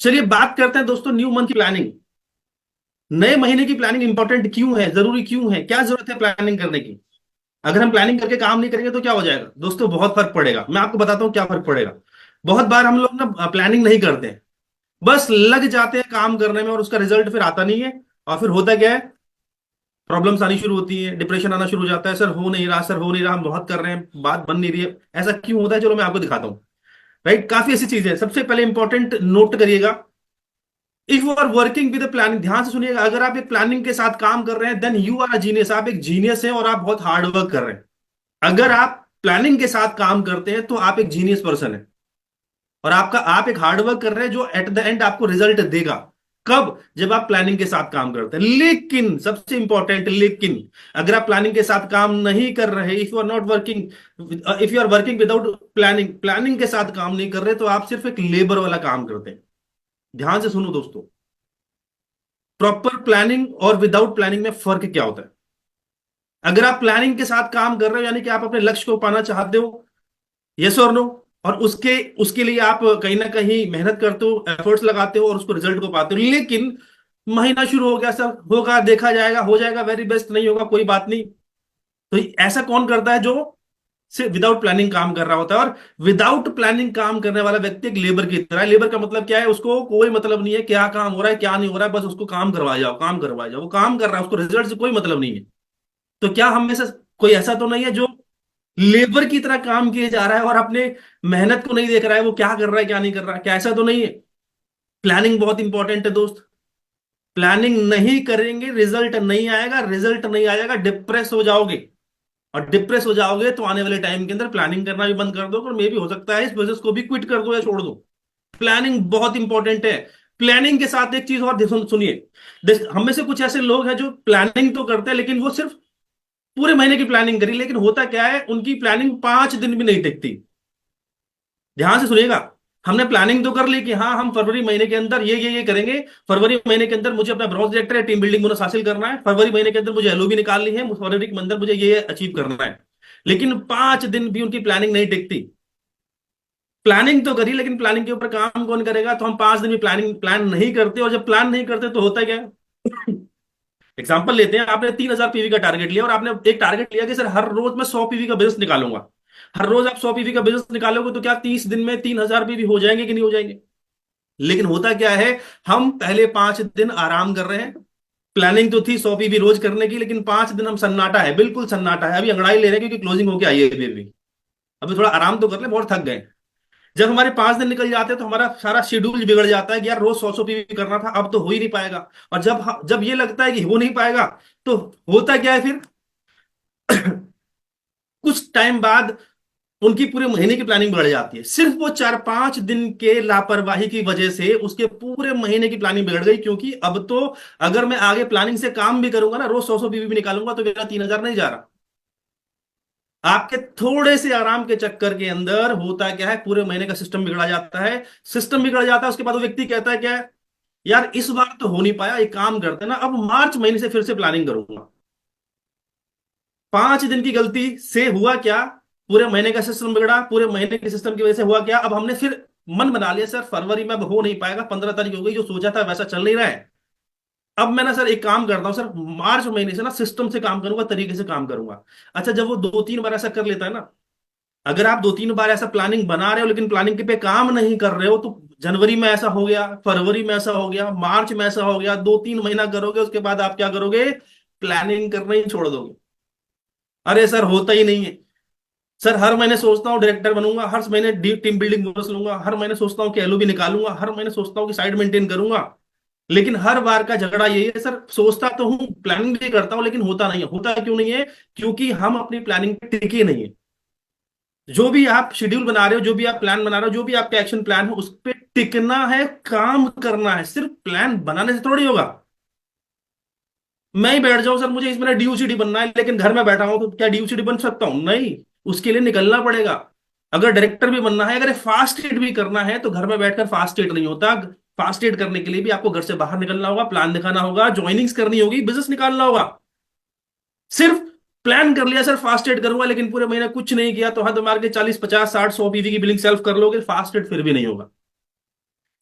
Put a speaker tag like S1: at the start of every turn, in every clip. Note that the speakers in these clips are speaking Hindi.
S1: चलिए बात करते हैं दोस्तों न्यू मंथ की प्लानिंग। नए महीने की प्लानिंग इंपॉर्टेंट क्यों है, जरूरी क्यों है, क्या जरूरत है प्लानिंग करने की। अगर हम प्लानिंग करके काम नहीं करेंगे तो क्या हो जाएगा दोस्तों, बहुत फर्क पड़ेगा। मैं आपको बताता हूँ क्या फर्क पड़ेगा। बहुत बार हम लोग ना प्लानिंग नहीं करते हैं, बस लग जाते हैं काम करने में और उसका रिजल्ट फिर आता नहीं है। और फिर होता क्या है, प्रॉब्लम्स आनी शुरू होती है, डिप्रेशन आना शुरू हो जाता है। सर हो नहीं रहा, सर हो नहीं रहा, हम बहुत कर रहे हैं, बात बन नहीं रही है। ऐसा क्यों होता है, चलो मैं आपको दिखाता हूँ। राइट, काफी ऐसी चीजें हैं। सबसे पहले इंपॉर्टेंट नोट करिएगा, if you are working with planning, ध्यान से सुनिएगा, अगर आप एक प्लानिंग के साथ काम कर रहे हैं then you are a genius, आप एक जीनियस हैं और आप बहुत हार्ड वर्क कर रहे हैं। अगर आप प्लानिंग के साथ काम करते हैं तो आप एक जीनियस पर्सन है और आप एक हार्ड वर्क कर रहे हैं जो एट द एंड आपको रिजल्ट देगा। कब? जब आप प्लानिंग के साथ काम करते हैं। लेकिन सबसे इंपॉर्टेंट लेकिन, अगर आप प्लानिंग के साथ काम नहीं कर रहे, if you are not working, if you are working without planning, planning के साथ काम नहीं कर रहे तो आप सिर्फ एक लेबर वाला काम करते हैं। ध्यान से सुनो दोस्तों, प्रॉपर प्लानिंग और विदाउट प्लानिंग में फर्क क्या होता है। अगर आप प्लानिंग के साथ काम कर रहे हो यानी कि आप अपने लक्ष्य को पाना चाहते हो, यस और नो, और उसके उसके लिए आप कहीं ना कहीं मेहनत करते हो, एफर्ट्स लगाते हो और उसको रिजल्ट को पाते हो। लेकिन महीना शुरू हो गया, सर होगा, देखा जाएगा, हो जाएगा, वेरी बेस्ट, नहीं होगा कोई बात नहीं। तो ऐसा कौन करता है? जो सिर्फ विदाउट प्लानिंग काम कर रहा होता है। और विदाउट प्लानिंग काम करने वाला व्यक्ति एक लेबर की तरह है। लेबर का मतलब क्या है, उसको कोई मतलब नहीं है क्या काम हो रहा है क्या नहीं हो रहा है, बस उसको काम करवाया जाओ, काम करवाया जाओ। वो काम कर रहा है, उसको रिजल्ट से कोई मतलब नहीं है। तो क्या हम में से कोई ऐसा तो नहीं है जो लेबर की तरह काम किए जा रहा है और अपने मेहनत को नहीं देख रहा है, वो क्या कर रहा है क्या नहीं कर रहा है? क्या ऐसा तो नहीं है? प्लानिंग बहुत इंपॉर्टेंट है दोस्त। प्लानिंग नहीं करेंगे रिजल्ट नहीं आएगा, रिजल्ट नहीं आएगा डिप्रेस हो जाओगे। और डिप्रेस हो जाओगे तो आने वाले टाइम के अंदर प्लानिंग करना भी बंद कर दो और मे भी हो सकता है इस बिजनेस को भी क्विट कर दो या छोड़ दो। प्लानिंग बहुत इंपॉर्टेंट है। प्लानिंग के साथ एक चीज और सुनिए, हम में से कुछ ऐसे लोग हैं जो प्लानिंग तो करते हैं लेकिन वो सिर्फ पूरे महीने की प्लानिंग करी, लेकिन होता क्या है, उनकी प्लानिंग 5 दिन भी नहीं टिकती। ध्यान से सुनिएगा, हमने प्लानिंग तो कर ली कि हाँ हम फरवरी महीने के अंदर ये करेंगे, फरवरी महीने के अंदर मुझे अपना ब्रॉन्ज डायरेक्टर या टीम बिल्डिंग बोनस हासिल करना है, फरवरी महीने के अंदर मुझे एलओबी निकालनी है, फरवरी के अंदर मुझे ये अचीव करना है। लेकिन 5 दिन भी उनकी प्लानिंग नहीं टिकती। प्लानिंग तो करी लेकिन प्लानिंग के ऊपर काम कौन करेगा? तो हम 5 दिन भी प्लान नहीं करते, और जब प्लान नहीं करते तो होता क्या है। एग्जाम्पल लेते हैं, आपने 3,000 पीवी का टारगेट लिया और आपने एक टारगेट लिया कि सर हर रोज मैं 100 पीवी का बिजनेस निकालूंगा। हर रोज आप 100 पीवी का बिजनेस निकालोगे तो क्या 30 दिन में 3,000 पीवी हो जाएंगे कि नहीं हो जाएंगे? लेकिन होता क्या है, हम पहले 5 दिन आराम कर रहे हैं। प्लानिंग तो थी 100 पीवी रोज करने की, लेकिन 5 दिन हम सन्नाटा है, बिल्कुल सन्नाटा है, अभी अंगड़ाई ले रहे हैं क्योंकि क्लोजिंग होके आई है अभी। अभी थोड़ा आराम तो कर ले, बहुत थक गए। जब हमारे 5 दिन निकल जाते हैं तो हमारा सारा शेड्यूल बिगड़ जाता है कि यार रोज 100 पीवी करना था, अब तो हो ही नहीं पाएगा। और जब जब ये लगता है कि हो नहीं पाएगा तो होता क्या है फिर, कुछ टाइम बाद उनकी पूरे महीने की प्लानिंग बिगड़ जाती है। सिर्फ वो 4-5 दिन के लापरवाही की वजह से उसके पूरे महीने की प्लानिंग बिगड़ गई। क्योंकि अब तो अगर मैं आगे प्लानिंग से काम भी करूंगा ना, रोज 100 पीवी भी निकालूंगा तो मेरा 3,000 नहीं जा रहा। आपके थोड़े से आराम के चक्कर के अंदर होता क्या है, पूरे महीने का सिस्टम बिगड़ा जाता है। सिस्टम बिगड़ जाता है, उसके बाद वो व्यक्ति कहता है क्या है, यार इस बार तो हो नहीं पाया, एक काम करते हैं ना, अब मार्च महीने से फिर से प्लानिंग करूंगा। 5 दिन की गलती से हुआ क्या, पूरे महीने का सिस्टम बिगड़ा। पूरे महीने के सिस्टम की वजह से हुआ क्या, अब हमने फिर मन बना लिया सर फरवरी में अब हो नहीं पाएगा, 15 तारीख हो गई, जो सोचा था वैसा चल नहीं रहा है। अब मैं ना सर एक काम करता हूं सर, मार्च महीने से ना सिस्टम से काम करूंगा, तरीके से काम करूंगा। अच्छा, जब वो 2-3 बार ऐसा कर लेता है ना, अगर आप 2-3 बार ऐसा प्लानिंग बना रहे हो लेकिन प्लानिंग के पे काम नहीं कर रहे हो, तो जनवरी में ऐसा हो गया, फरवरी में ऐसा हो गया, मार्च में ऐसा हो गया, 2-3 महीना करोगे उसके बाद आप क्या करोगे, प्लानिंग करना ही छोड़ दोगे। अरे सर होता ही नहीं है। सर हर महीने सोचता हूँ डायरेक्टर बनूंगा, हर महीने टीम बिल्डिंग बोनस लूंगा, हर महीने सोचता हूँ कि एलओबी निकालूंगा, हर महीने सोचता हूँ कि साइड मेंटेन करूंगा। लेकिन हर बार का झगड़ा यही है सर, सोचता तो हूँ, प्लानिंग भी करता हूँ, लेकिन होता नहीं है। होता क्यों नहीं है? क्योंकि हम अपनी प्लानिंग पे टिके नहीं है। जो भी आप शेड्यूल बना रहे हो, जो भी आप प्लान बना रहे हो, जो भी आपका एक्शन प्लान है, उस पर टिकना है, काम करना है। सिर्फ प्लान बनाने से थोड़ी होगा। मैं ही बैठ जाऊं सर मुझे इस महीने डीयूसीडी बनना है, लेकिन घर में बैठा हूं तो क्या डीयूसीडी बन सकता हूं? नहीं, उसके लिए निकलना पड़ेगा। अगर डायरेक्टर भी बनना है, अगर फास्ट एड भी करना है, तो घर में बैठकर फास्ट एड नहीं होता। फास्ट एड करने के लिए भी आपको घर से बाहर निकलना होगा, प्लान दिखाना होगा, ज्वाइनिंग्स करनी होगी, बिजनेस निकालना होगा। सिर्फ प्लान कर लिया सर फास्ट एड करूंगा, लेकिन पूरे महीने कुछ नहीं किया, तो हद मार के 40-50-60-100 पीवी की बिलिंग सेल्फ कर लोगे, फास्ट एड फिर भी नहीं होगा।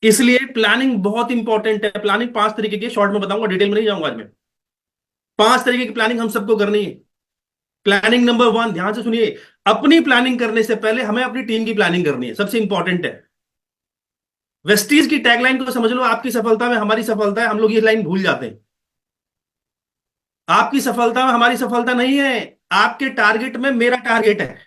S1: इसलिए प्लानिंग बहुत इंपॉर्टेंट है। प्लानिंग 5 तरीके की, शॉर्ट में बताऊंगा, डिटेल में नहीं जाऊंगा आज मैं। 5 तरीके की प्लानिंग हम सबको करनी है। प्लानिंग नंबर 1, ध्यान से सुनिए। अपनी प्लानिंग करने से पहले हमें अपनी टीम की प्लानिंग करनी है, सबसे इंपॉर्टेंट है। वेस्टीज की टैगलाइन को समझ लो, आपकी सफलता में हमारी सफलता है। हम लोग ये लाइन भूल जाते हैं। आपकी सफलता में हमारी सफलता नहीं है, आपके टारगेट में मेरा टारगेट है।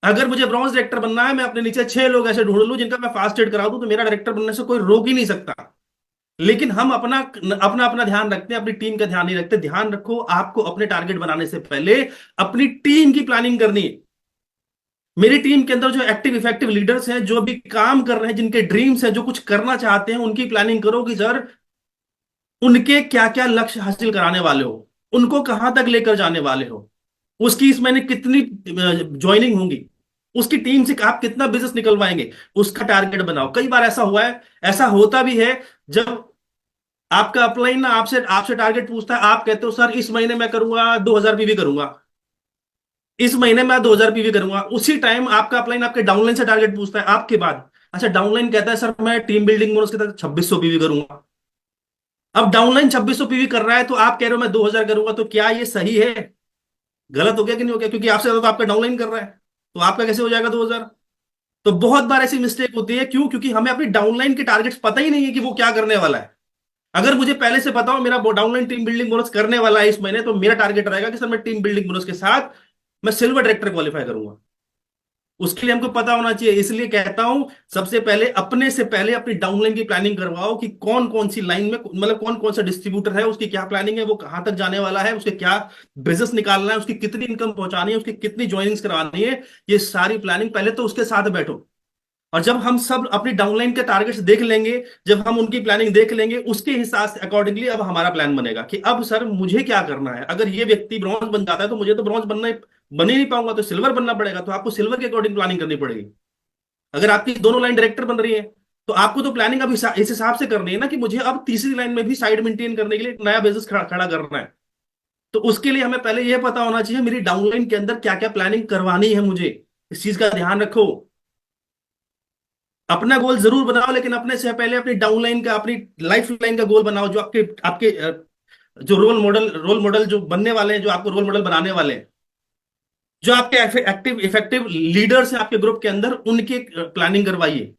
S1: अगर मुझे ब्रॉन्ज डायरेक्टर बनना है, मैं अपने नीचे 6 लोग ऐसे ढूंढ लूं जिनका मैं फास्ट एड करा दूं, तो मेरा डायरेक्टर बनने से कोई रोक ही नहीं सकता। लेकिन हम अपना अपना अपना ध्यान रखते हैं, अपनी टीम का ध्यान नहीं रखते। ध्यान रखो, आपको अपने टारगेट बनाने से पहले अपनी टीम की प्लानिंग करनी है। मेरी टीम के अंदर जो एक्टिव इफेक्टिव लीडर्स हैं, जो भी काम कर रहे हैं, जिनके ड्रीम्स हैं, जो कुछ करना चाहते हैं, उनकी प्लानिंग करो कि सर उनके क्या क्या लक्ष्य हासिल कराने वाले हो, उनको कहां तक लेकर जाने वाले हो, उसकी इस महीने कितनी ज्वाइनिंग होंगी, उसकी टीम से आप कितना बिजनेस निकलवाएंगे, उसका टारगेट बनाओ। कई बार ऐसा हुआ है, ऐसा होता भी है, जब आपका अपलाइन ना आपसे आपसे टारगेट पूछता है, आप कहते हो सर इस महीने मैं करूंगा 2000 पीवी करूंगा, इस महीने मैं 2000 पीवी करूंगा। उसी टाइम आपका अपलाइन आपके डाउनलाइन से टारगेट पूछता है आपके बाद। अच्छा, डाउनलाइन कहता है सर मैं टीम बिल्डिंग बोनस के तहत 2600 पीवी करूंगा। अब डाउनलाइन 2600 पीवी कर रहा है, तो आप कह रहे हो मैं 2000 करूंगा, तो क्या ये सही है? गलत हो गया कि नहीं हो गया? क्योंकि आपसे ज्यादा तो आपका डाउनलाइन कर रहा है, तो आपका कैसे हो जाएगा 2000? तो बहुत बार ऐसी मिस्टेक होती है। क्यों? क्योंकि हमें अपनी डाउनलाइन के टारगेट्स पता ही नहीं है कि वो क्या करने वाला है। अगर मुझे पहले से पता हो मेरा डाउनलाइन टीम बिल्डिंग बोनस करने वाला है इस महीने, तो मेरा टारगेट रहेगा कि सर मैं टीम बिल्डिंग बोनस के साथ मैं सिल्वर डायरेक्टर क्वालिफाई करूंगा। उसके लिए हमको पता होना चाहिए। इसलिए कहता हूं, सबसे पहले अपने से पहले अपनी डाउनलाइन की प्लानिंग करवाओ कि कौन कौन सी लाइन में, मतलब कौन कौन सा डिस्ट्रीब्यूटर है, उसकी क्या प्लानिंग है, वो कहां तक जाने वाला है, उसके क्या बिजनेस निकालना है, उसकी कितनी इनकम पहुंचानी है, उसकी कितनी ज्वाइनिंग्स करानी है। ये सारी प्लानिंग पहले तो उसके साथ बैठो। और जब हम सब अपनी डाउनलाइन के टारगेट्स देख लेंगे, जब हम उनकी प्लानिंग देख लेंगे, उसके हिसाब से अकॉर्डिंगली अब हमारा प्लान बनेगा कि अब सर मुझे क्या करना है। अगर ये व्यक्ति ब्रॉन्ज बन जाता है, तो मुझे तो ब्रॉन्ज बन ही नहीं पाऊंगा, तो सिल्वर बनना पड़ेगा। तो आपको सिल्वर के अकॉर्डिंग प्लानिंग करनी पड़ेगी। अगर आपकी दोनों लाइन डायरेक्टर बन रही है, तो आपको तो प्लानिंग अब इस हिसाब से करनी है ना कि मुझे अब तीसरी लाइन में भी साइड मेंटेन करने के लिए एक नया बिजनेस खड़ा करना है। तो उसके लिए हमें पहले यह पता होना चाहिए मेरी डाउनलाइन के अंदर क्या क्या प्लानिंग करवानी है मुझे। इस चीज का ध्यान रखो। अपना गोल जरूर बनाओ, लेकिन अपने से पहले अपनी डाउनलाइन का, अपनी लाइफ लाइन का गोल बनाओ, जो आपके आपके जो रोल मॉडल जो बनने वाले हैं, जो आपको रोल मॉडल बनाने वाले हैं, जो आपके एक्टिव इफेक्टिव लीडर्स हैं आपके ग्रुप के अंदर, उनकी प्लानिंग करवाइए।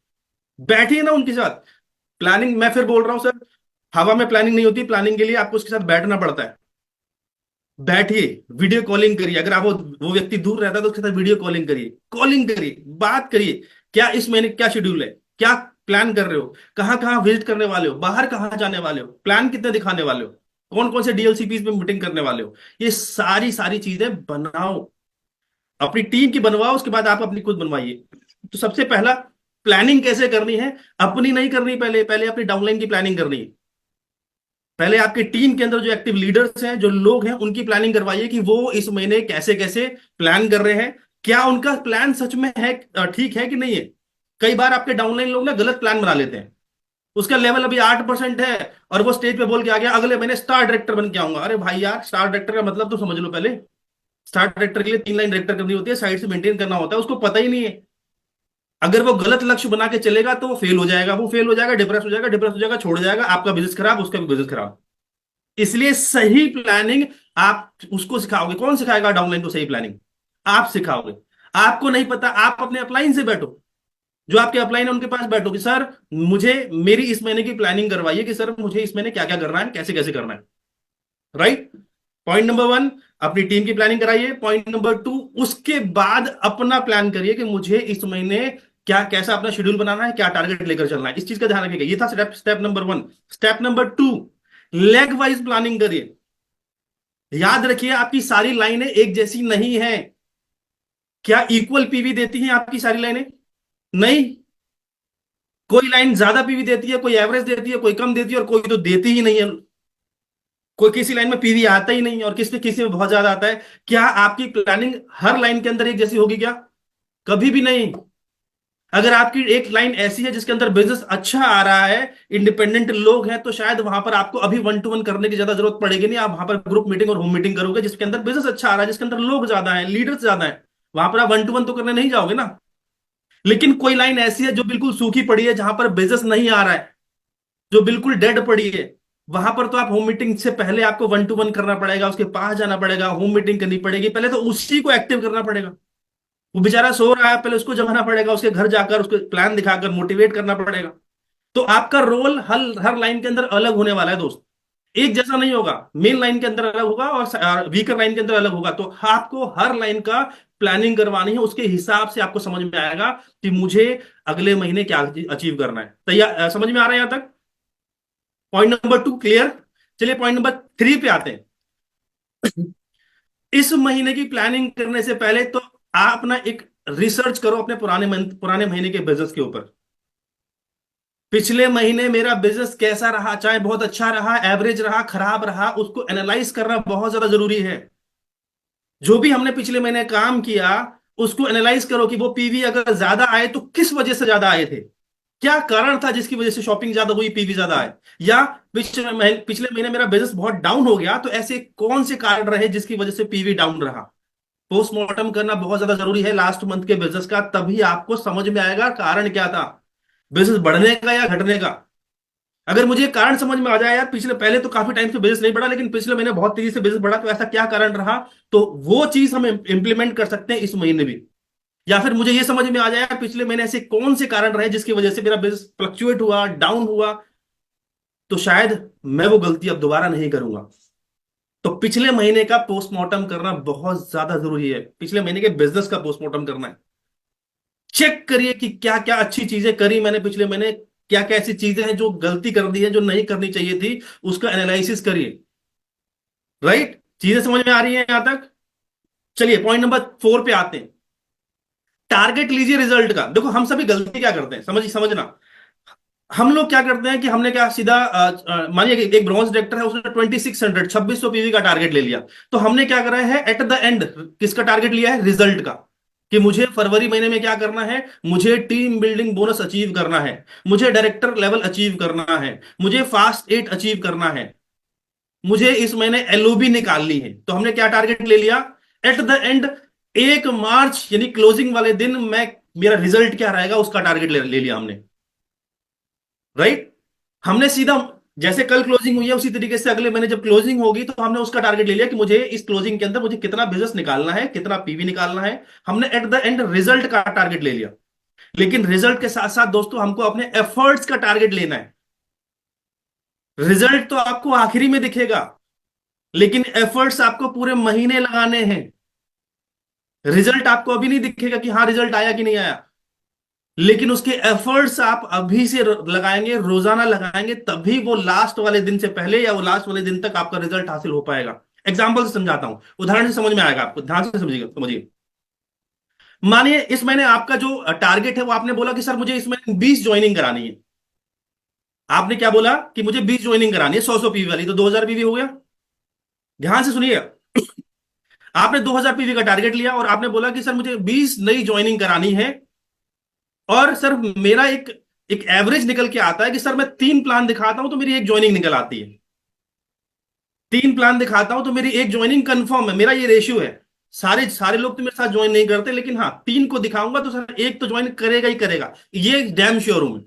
S1: बैठिए ना उनके साथ। प्लानिंग, मैं फिर बोल रहा हूं सर, हवा में प्लानिंग नहीं होती। प्लानिंग के लिए आपको उसके साथ बैठना पड़ता है। बैठिए, वीडियो कॉलिंग करिए। अगर आप वो व्यक्ति दूर रहता है, तो उसके साथ वीडियो कॉलिंग करिए, बात करिए। क्या इस महीने क्या शेड्यूल है, क्या प्लान कर रहे हो, कहाँ कहाँ विजिट करने वाले हो, बाहर कहाँ जाने वाले हो, प्लान कितने दिखाने वाले हो, कौन कौन से डीएलसीपीज में मीटिंग करने वाले हो। ये सारी सारी चीजें बनाओ, अपनी टीम की बनवाओ, उसके बाद आप अपनी खुद बनवाइए। तो सबसे पहला, प्लानिंग कैसे करनी है? अपनी नहीं करनी, पहले पहले अपनी डाउनलाइन की प्लानिंग करनी है। पहले आपके टीम के अंदर जो एक्टिव लीडर्स हैं, जो लोग हैं, उनकी प्लानिंग करवाइए कि वो इस महीने कैसे कैसे प्लान कर रहे हैं, क्या उनका प्लान सच में है, ठीक है कि नहीं है। कई बार आपके डाउनलाइन लोग ना गलत प्लान बना लेते हैं। उसका लेवल अभी 8% है, और वो स्टेज पे बोल के आ गया अगले महीने स्टार डायरेक्टर बन के आऊंगा। अरे भाई यार, स्टार डायरेक्टर का मतलब तो समझ लो पहले। स्टार डायरेक्टर के लिए 3 लाइन डायरेक्टर करनी होती है, साइड से मेंटेन करना होता है, उसको पता ही नहीं है। अगर वो गलत लक्ष्य बना के चलेगा, तो वो फेल हो जाएगा, वो फेल हो जाएगा, डिप्रेस हो जाएगा, डिप्रेस हो जाएगा, छोड़ जाएगा, आपका बिजनेस खराब, उसका भी बिजनेस खराब। इसलिए सही प्लानिंग आप उसको सिखाओगे। कौन सिखाएगा डाउनलाइन को सही प्लानिंग? आप सिखाओगे। आपको नहीं पता, आप अपने अपलाइन से बैठो, जो आपके अपलाइन है उनके पास बैठो कि सर मुझे मेरी इस महीने की प्लानिंग करवाइए कि सर मुझे इस महीने क्या क्या करना है, कैसे कैसे करना है। राइट? पॉइंट नंबर 1, अपनी टीम की प्लानिंग कराइए। पॉइंट नंबर 2, उसके बाद अपना प्लान करिए कि मुझे इस महीने क्या, कैसा अपना शेड्यूल बनाना है, क्या टारगेट लेकर चलना है। इस चीज का ध्यान रखिएगा। ये था step step number 1। Step number 2, leg wise planning करिए। याद रखिए, आपकी सारी लाइनें एक जैसी नहीं है। क्या इक्वल पीवी देती हैं आपकी सारी लाइनें? नहीं। कोई लाइन ज्यादा पीवी देती है, कोई एवरेज देती है, कोई कम देती है, और कोई तो देती ही नहीं है। कोई किसी लाइन में पीवी आता ही नहीं, और किसी किसी में बहुत ज्यादा आता है। क्या आपकी प्लानिंग हर लाइन के अंदर एक जैसी होगी क्या? कभी भी नहीं। अगर आपकी एक लाइन ऐसी है जिसके अंदर बिजनेस अच्छा आ रहा है, इंडिपेंडेंट लोग हैं, तो शायद वहां पर आपको अभी 1-to-1 करने की ज्यादा जरूरत पड़ेगी नहीं। आप वहां पर ग्रुप मीटिंग और होम मीटिंग करोगे। जिसके अंदर बिजनेस अच्छा आ रहा है, जिसके अंदर लोग ज्यादा हैं, लीडर्स ज्यादा हैं, वहां पर आप 1-to-1 तो करने नहीं जाओगे ना। लेकिन कोई लाइन ऐसी है जो बिल्कुल सूखी पड़ी है, जहां पर बिजनेस नहीं आ रहा है, जो बिल्कुल डेड पड़ी है, वहां पर तो आप होम मीटिंग से पहले आपको 1-to-1 करना पड़ेगा, उसके पास जाना पड़ेगा, होम मीटिंग करनी पड़ेगी, पहले तो उसी को एक्टिव करना पड़ेगा। वो बेचारा सो रहा है, पहले उसको जगाना पड़ेगा, उसके घर जाकर उसको प्लान दिखाकर मोटिवेट करना पड़ेगा। तो आपका रोल हर हर लाइन के अंदर अलग होने वाला है दोस्त, एक जैसा नहीं होगा। मेन लाइन के अंदर अलग होगा और वीकर लाइन के अंदर अलग होगा। तो आपको हर लाइन का प्लानिंग करवानी है, उसके हिसाब से आपको समझ में आएगा कि मुझे अगले महीने क्या अचीव करना है। तैयार, समझ में आ रहा है यहां तक? Point number 2 clear. चलिए पॉइंट नंबर 3 पे आते हैं। इस महीने की प्लानिंग करने से पहले तो आप ना एक रिसर्च करो अपने पुराने महीने के बिजनेस के ऊपर। पिछले महीने मेरा बिजनेस कैसा रहा, चाहे बहुत अच्छा रहा, एवरेज रहा, खराब रहा, उसको एनालाइज करना बहुत ज्यादा जरूरी है। जो भी हमने पिछले महीने काम किया, उसको एनालाइज करो कि वो पीवी अगर ज्यादा आए तो किस वजह से ज्यादा आए थे, क्या कारण था जिसकी वजह से शॉपिंग ज्यादा हुई, पीवी ज्यादा आए। या पिछले महीने मेरा बिजनेस बहुत डाउन हो गया, तो ऐसे कौन से कारण रहे जिसकी वजह से पीवी डाउन रहा। पोस्टमार्टम करना बहुत ज्यादा जरूरी है लास्ट मंथ के बिजनेस का, तभी आपको समझ में आएगा कारण क्या था, बिजनेस बढ़ने का या घटने का। अगर मुझे कारण समझ में आ जाए, यार पिछले पहले तो काफी टाइम से बिजनेस नहीं बढ़ा, लेकिन पिछले महीने बहुत तेजी से बिजनेस बढ़ा, तो ऐसा क्या कारण रहा, तो वो चीज हम इंप्लीमेंट कर सकते हैं इस महीने भी। या फिर मुझे ये समझ में आ जाए पिछले महीने ऐसे कौन से कारण रहे जिसकी वजह से मेरा बिजनेस फ्लक्चुएट हुआ, डाउन हुआ, तो शायद मैं वो गलती अब दोबारा नहीं करूंगा। तो पिछले महीने का पोस्टमार्टम करना बहुत ज्यादा जरूरी है, पिछले महीने के बिजनेस का पोस्टमार्टम करना है। चेक करिए कि क्या क्या अच्छी चीजें करी मैंने पिछले महीने, क्या क्या ऐसी चीजें हैं जो गलती कर दी है, जो नहीं करनी चाहिए थी, उसका एनालिसिस करिए। राइट, चीजें समझ में आ रही हैं यहां तक? चलिए पॉइंट नंबर 4 पे आते हैं। टारगेट लीजिए रिजल्ट का। देखो हम सभी गलती क्या करते हैं, समझना। हम लोग क्या करते हैं कि हमने क्या सीधा मानिए कि एक ब्रॉन्ज डायरेक्टर है, उसने 2600 2600 पीवी का टारगेट ले लिया। तो हमने क्या करा है, एट द एंड किसका टारगेट लिया है, रिजल्ट का। कि मुझे फरवरी महीने में क्या करना है, मुझे टीम बिल्डिंग बोनस अचीव करना है, मुझे डायरेक्टर लेवल अचीव करना है, मुझे फास्ट 8 अचीव करना है, मुझे इस महीने एलओबी निकालनी है। तो हमने क्या टारगेट ले लिया, एट द एंड 1 मार्च यानी क्लोजिंग वाले दिन मैं, मेरा रिजल्ट क्या रहेगा उसका टारगेट ले लिया हमने। राइट, हमने सीधा जैसे कल क्लोजिंग हुई है उसी तरीके से अगले महीने जब क्लोजिंग होगी तो हमने उसका टारगेट ले लिया कि मुझे इस क्लोजिंग के अंदर मुझे कितना बिजनेस निकालना है, कितना पीवी निकालना है। हमने एट द एंड रिजल्ट का टारगेट ले लिया। लेकिन रिजल्ट के साथ साथ दोस्तों हमको अपने एफर्ट्स का टारगेट लेना है। रिजल्ट तो आपको आखिरी में दिखेगा, लेकिन एफर्ट्स आपको पूरे महीने लगाने हैं। रिजल्ट आपको अभी नहीं दिखेगा कि हाँ रिजल्ट आया कि नहीं आया, लेकिन उसके एफर्ट्स आप अभी से लगाएंगे, रोजाना लगाएंगे, तभी वो लास्ट वाले दिन से पहले या वो लास्ट वाले दिन तक आपका रिजल्ट हासिल हो पाएगा। एग्जांपल से समझाता हूं, उदाहरण से समझ में आएगा आपको, ध्यान से समझिएगा, समझिए। मानिए इस महीने आपका जो टारगेट है, वो आपने बोला कि सर मुझे इस महीने 20 ज्वाइनिंग करानी है। आपने क्या बोला कि मुझे 20 ज्वाइनिंग करानी है, 100 पीवी वाली, तो 2000 पीवी हो गया। ध्यान से सुनिएगा, आपने 2000 पीवी का टारगेट लिया और आपने बोला कि सर मुझे 20 नई ज्वाइनिंग करानी है। और सर मेरा एक एक एवरेज निकल के आता है कि सर मैं 3 प्लान दिखाता हूं तो मेरी एक ज्वाइनिंग निकल आती है। 3 प्लान दिखाता हूं तो मेरी एक ज्वाइनिंग कंफर्म है, मेरा ये रेशियो है। सारे सारे लोग तो मेरे साथ ज्वाइन नहीं करते, लेकिन हाँ 3 को दिखाऊंगा तो सर एक तो ज्वाइन करेगा ही करेगा, ये डैम श्योर हूं मैं।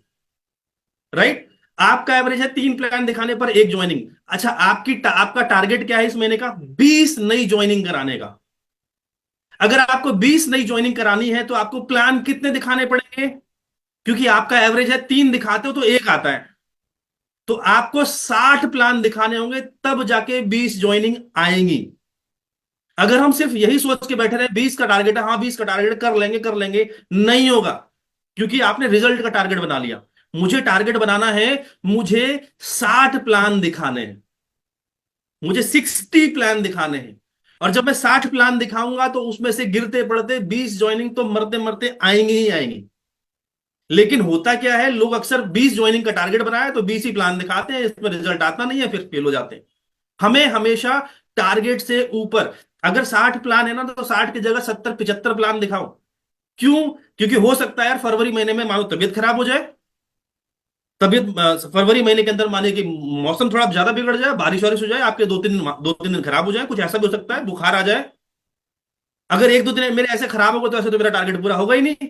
S1: राइट, आपका एवरेज है 3 प्लान दिखाने पर एक ज्वाइनिंग। अच्छा आपका टारगेट क्या है इस महीने का, 20 नई ज्वाइनिंग कराने का। अगर आपको 20 नई ज्वाइनिंग करानी है तो आपको प्लान कितने दिखाने पड़ेंगे, क्योंकि आपका एवरेज है 3 दिखाते हो तो एक आता है, तो आपको 60 प्लान दिखाने होंगे तब जाके 20 ज्वाइनिंग आएंगी। अगर हम सिर्फ यही सोच के बैठे रहे 20 का टारगेट है, हाँ 20 का टारगेट कर लेंगे, नहीं होगा। क्योंकि आपने रिजल्ट का टारगेट बना लिया। मुझे टारगेट बनाना है, मुझे 60 प्लान दिखाने हैं, मुझे 60 प्लान दिखाने हैं। और जब मैं 60 प्लान दिखाऊंगा तो उसमें से गिरते पड़ते 20 ज्वाइनिंग तो मरते मरते आएंगी ही आएंगी। लेकिन होता क्या है, लोग अक्सर 20 ज्वाइनिंग का टारगेट बनाया तो 20 ही प्लान दिखाते हैं, इसमें रिजल्ट आता नहीं है, फिर फेल हो जाते हैं। हमें हमेशा टारगेट से ऊपर, अगर 60 प्लान है ना तो 60 की जगह 70 75 प्लान दिखाओ। क्यों, क्योंकि हो सकता है यार फरवरी महीने में मानो तबियत खराब हो जाए, फरवरी महीने के अंदर माने कि मौसम थोड़ा ज्यादा बिगड़ जाए, बारिश वारिश हो जाए, आपके 2-3 दिन खराब हो जाए, कुछ ऐसा भी हो सकता है, बुखार आ जाए। अगर 1-2 दिन मेरे ऐसे खराब होगा तो ऐसे तो मेरा टारगेट पूरा होगा ही नहीं।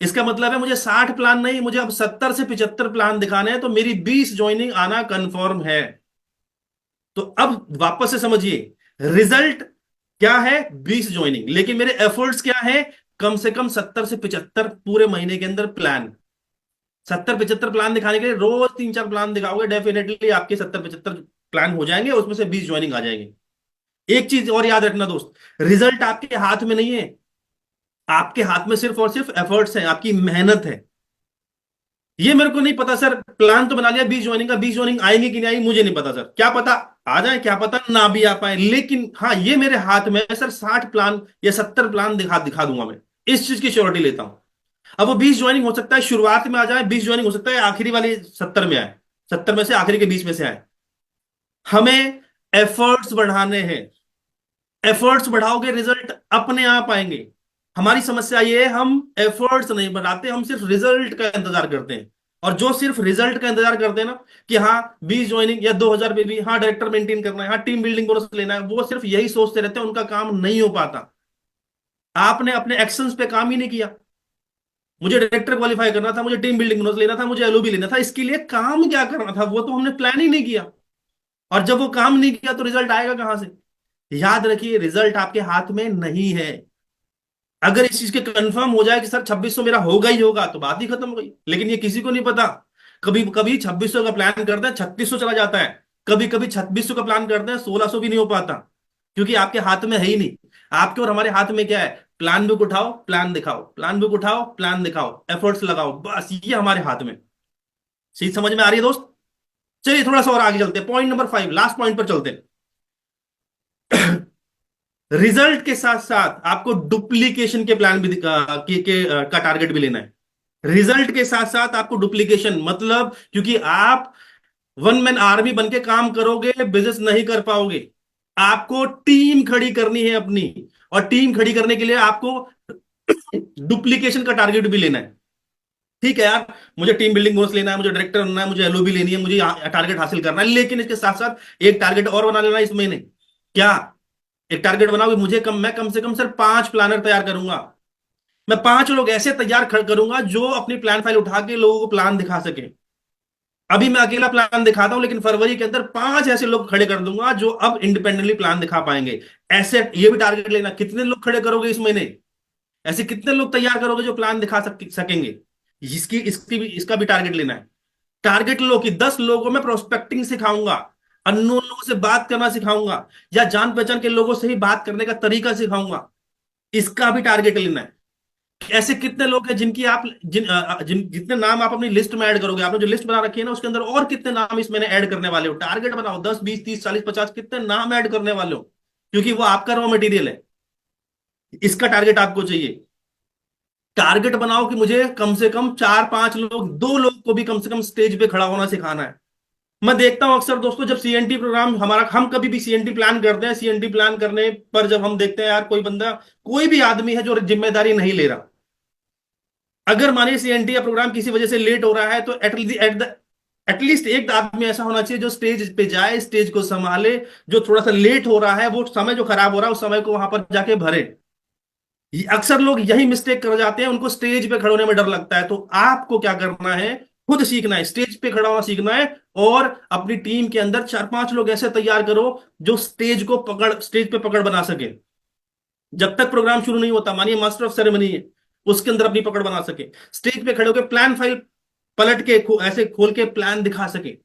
S1: इसका मतलब है मुझे 60 प्लान नहीं, मुझे अब 70 से 75 प्लान दिखाने हैं, तो मेरी 20 ज्वाइनिंग आना कंफर्म है। तो अब वापस से समझिए, रिजल्ट क्या है? 20 ज्वाइनिंग, लेकिन मेरे एफर्ट्स क्या है? कम से कम 70 से 75 पूरे महीने के अंदर प्लान। 70-75 प्लान दिखाने के लिए रोज 3-4 प्लान दिखाओगे, डेफिनेटली आपके 70-75 प्लान हो जाएंगे, उसमें से 20 ज्वाइनिंग आ जाएंगे। एक चीज और याद रखना दोस्त, रिजल्ट आपके हाथ में नहीं है। आपके हाथ में सिर्फ और सिर्फ एफर्ट्स हैं, आपकी मेहनत है। ये मेरे को नहीं पता सर, प्लान तो बना लिया 20 ज्वाइनिंग का, 20 ज्वाइनिंग आएंगे कि नहीं आएंगी मुझे नहीं पता सर, क्या पता आ जाए, क्या पता ना भी आ पाए, लेकिन हाँ ये मेरे हाथ में है सर, 60 प्लान या 70 प्लान दिखा दिखा दूंगा मैं, इस चीज की श्योरिटी लेता हूं। अब वो 20 ज्वाइनिंग हो सकता है शुरुआत में आ जाए, 20 ज्वाइनिंग हो सकता है आखिरी वाली 70 में आए, 70 में से आखिरी के 20 में से आए। हमें एफर्ट्स बढ़ाने हैं, एफर्ट्स बढ़ाओगे रिजल्ट अपने आप आएंगे। हमारी समस्या ये है, हम एफर्ट्स नहीं बढ़ाते, हम सिर्फ रिजल्ट का इंतजार करते हैं। और जो सिर्फ रिजल्ट का इंतजार करते हैं ना, कि हाँ 20 ज्वाइनिंग या 2000 पे भी, हाँ डायरेक्टर मेंटेन करना है, हाँ टीम बिल्डिंग बोनस लेना है, वो सिर्फ यही सोचते रहते हैं, उनका काम नहीं हो पाता। आपने अपने एक्शंस पे काम ही नहीं किया। मुझे डायरेक्टर क्वालिफाई करना था, मुझे टीम बिल्डिंग बोनस लेना था, मुझे एलओबी लेना था, इसके लिए काम क्या करना था वो तो हमने प्लान ही नहीं किया। और जब वो काम नहीं किया तो रिजल्ट आएगा कहां से? याद रखिए, रिजल्ट आपके हाथ में नहीं है। अगर इस चीज के कंफर्म हो जाए कि सर 2600 मेरा होगा ही होगा, तो बात ही खत्म हो गई, लेकिन ये किसी को नहीं पता। कभी कभी 2600 का प्लान करते हैं 3600 चला जाता है, कभी कभी 2600 का प्लान करते हैं 1600 भी नहीं हो पाता, क्योंकि आपके हाथ में है ही नहीं। आपके और हमारे हाथ में क्या है? प्लान बुक उठाओ, प्लान दिखाओ, प्लान बुक उठाओ, प्लान दिखाओ, एफर्ट्स लगाओ, बस ये हमारे हाथ में। चीज समझ में आ रही है दोस्त? चलिए थोड़ा सा और आगे चलते हैं, पॉइंट नंबर 5, लास्ट पॉइंट पर चलते हैं। रिजल्ट के साथ साथ आपको डुप्लीकेशन के प्लान भी का टारगेट भी लेना है। रिजल्ट के साथ साथ आपको डुप्लीकेशन, मतलब क्योंकि आप वन मैन आर्मी बन के काम करोगे बिजनेस नहीं कर पाओगे, आपको टीम खड़ी करनी है अपनी। और टीम खड़ी करने के लिए आपको डुप्लीकेशन का टारगेट भी लेना है। ठीक है यार, मुझे टीम बिल्डिंग बोनस लेना है, मुझे डायरेक्टर बनना है, मुझे एलओबी लेनी है, मुझे टारगेट हासिल करना है, लेकिन इसके साथ साथ एक टारगेट और बना लेना है इस महीने। क्या? एक टारगेट बनाओ कि मैं कम से कम सर 5 प्लानर तैयार करूंगा। मैं 5 लोग ऐसे तैयार करूंगा जो अपनी प्लान फाइल उठा के लोगों को प्लान दिखा सके। अभी मैं अकेला प्लान दिखाता हूं, लेकिन फरवरी के अंदर 5 ऐसे लोग खड़े कर दूंगा जो अब इंडिपेंडेंटली प्लान दिखा पाएंगे। ऐसे ये भी टारगेट लेना, कितने लोग खड़े करोगे इस महीने? ऐसे कितने लोग तैयार करोगे जो प्लान दिखा सकेंगे? इसकी इसकी भी इसका भी टारगेट लेना है। टारगेट लो कि 10 लोगों में प्रोस्पेक्टिंग सिखाऊंगा, अननोन लोगों से बात करना सिखाऊंगा, या जान पहचान के लोगों से ही बात करने का तरीका सिखाऊंगा। इसका भी टारगेट लेना है। ऐसे कितने लोग हैं जिनकी आप जितने नाम आप अपनी लिस्ट में ऐड करोगे, आपने जो लिस्ट बना रखी है ना उसके अंदर और कितने नाम इस महीने ऐड करने वाले हो? टारगेट बनाओ, 10 20 30 40 50 कितने नाम ऐड करने वाले हो, क्योंकि वो आपका रॉ मटेरियल है। इसका टारगेट आपको चाहिए। टारगेट बनाओ कि मुझे कम से कम 4-5 लोग, 2 लोग को भी कम से कम स्टेज पे खड़ा होना सिखाना है। मैं देखता हूं अक्सर दोस्तों, जब सीएनटी प्रोग्राम हमारा, हम कभी भी सीएनटी प्लान करते हैं, सीएनटी प्लान करने पर जब हम देखते हैं यार कोई बंदा, कोई भी आदमी है जो जिम्मेदारी नहीं ले रहा। अगर मानिए सीएनटी या प्रोग्राम किसी वजह से लेट हो रहा है, तो एटलीस्ट एक आदमी ऐसा होना चाहिए जो स्टेज पे जाए, स्टेज को संभाले। जो थोड़ा सा लेट हो रहा है, वो समय जो खराब हो रहा है उस समय को वहां पर जाके भरे। अक्सर लोग यही मिस्टेक कर जाते हैं, उनको स्टेज पे खड़े होने में डर लगता है। तो आपको क्या करना है? खुद सीखना है, स्टेज पे खड़ा होना सीखना है। और अपनी टीम के अंदर 4-5 लोग ऐसे तैयार करो जो स्टेज पे पकड़ बना सके। जब तक प्रोग्राम शुरू नहीं होता, मानिए मास्टर ऑफ सेरेमनी है, उसके अंदर अपनी पकड़ बना सके, स्टेज पे खड़े होकर प्लान फाइल पलट के ऐसे खोल के प्लान दिखा सके।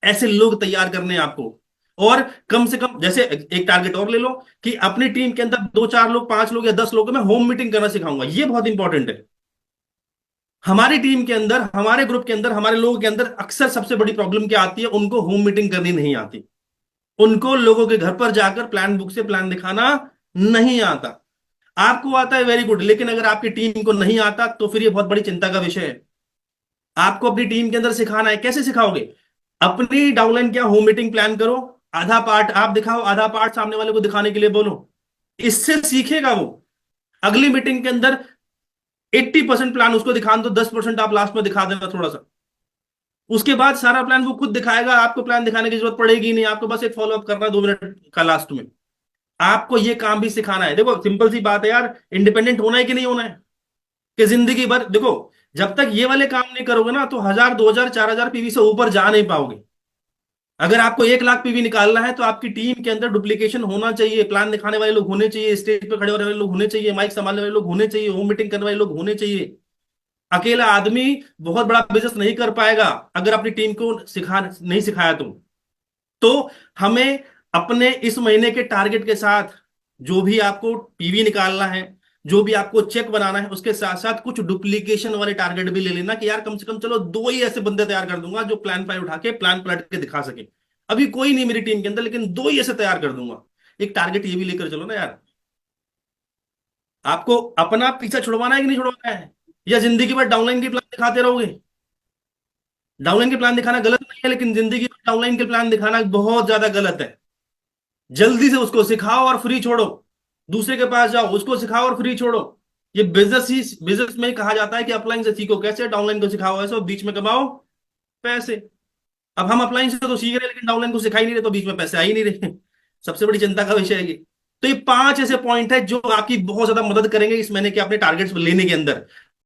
S1: ऐसे लोग तैयार करने हैं आपको। और कम से कम, जैसे एक टारगेट और ले लो कि अपनी टीम के अंदर 2-4 लोग, 5 लोग या 10 लोग मैं होम मीटिंग करना सिखाऊंगा। ये बहुत इंपॉर्टेंट है। हमारी टीम के अंदर, हमारे ग्रुप के अंदर, हमारे लोगों के अंदर अक्सर सबसे बड़ी प्रॉब्लम क्या आती है? उनको होम मीटिंग करनी नहीं आती। उनको लोगों के घर पर जाकर प्लान बुक से प्लान दिखाना नहीं आता। आपको आता है, वेरी गुड, लेकिन अगर आपकी टीम को नहीं आता तो फिर ये बहुत बड़ी चिंता का विषय है। आपको अपनी टीम के अंदर सिखाना है। कैसे सिखाओगे? अपनी डाउनलाइन क्या, होम मीटिंग प्लान करो, आधा पार्ट आप दिखाओ, आधा पार्ट सामने वाले को दिखाने के लिए बोलो। इससे सीखेगा वो। अगली मीटिंग के अंदर 80% प्लान उसको दिखा दो, 10% आप लास्ट में दिखा देना थोड़ा सा। उसके बाद सारा प्लान वो खुद दिखाएगा, आपको प्लान दिखाने की जरूरत पड़ेगी नहीं। आपको बस एक फॉलोअप करना है 2 मिनट का लास्ट में। आपको ये काम भी सिखाना है। देखो सिंपल सी बात है यार, इंडिपेंडेंट होना है कि नहीं होना है? कि जिंदगी भर देखो, जब तक ये वाले काम नहीं करोगे ना तो 1000 2000 4000 पीवी से ऊपर जा नहीं पाओगे। अगर आपको 1 लाख पीवी निकालना है तो आपकी टीम के अंदर डुप्लीकेशन होना चाहिए, प्लान दिखाने वाले लोग होने चाहिए, स्टेज पे खड़े होने वाले लोग होने चाहिए, माइक संभालने वाले लोग होने चाहिए, होम मीटिंग करने वाले लोग होने चाहिए। अकेला आदमी बहुत बड़ा बिजनेस नहीं कर पाएगा अगर अपनी टीम को सिखा नहीं सिखाया तो हमें अपने इस महीने के टारगेट के साथ जो भी आपको पीवी निकालना है, जो भी आपको चेक बनाना है, उसके साथ साथ कुछ डुप्लीकेशन वाले टारगेट भी ले लेना कि यार कम से कम चलो 2 ही ऐसे बंदे तैयार कर दूंगा जो प्लान फाइल उठा के प्लान पलट के दिखा सके। अभी कोई नहीं मेरी टीम के अंदर, लेकिन 2 ही ऐसे तैयार कर दूंगा। एक टारगेट ये भी लेकर चलो ना यार। आपको अपना पीछा छुड़वाना है कि नहीं छुड़वाना है, या जिंदगी भर डाउनलाइन के प्लान दिखाते रहोगे? डाउनलाइन के प्लान दिखाना गलत नहीं है, लेकिन जिंदगी भर डाउनलाइन के प्लान दिखाना बहुत ज्यादा गलत है। जल्दी से उसको सिखाओ और फ्री छोड़ो। दूसरे के पास जाओ, उसको सिखाओ और फ्री छोड़ो। ये बिजनेस में ही कहा जाता है कि अपलाइन से सीखो कैसे, डाउनलाइन को सिखाओ ऐसे, और बीच में कमाओ पैसे। अब हम अपलाइन से तो सीख रहे हैं लेकिन डाउनलाइन को सिखा ही नहीं रहे, तो बीच में पैसे आ ही नहीं रहे। सबसे बड़ी चिंता का विषय है ये। तो ये 5 ऐसे पॉइंट है जो आपकी बहुत ज्यादा मदद करेंगे इस महीने के अपने टारगेट्स लेने के अंदर।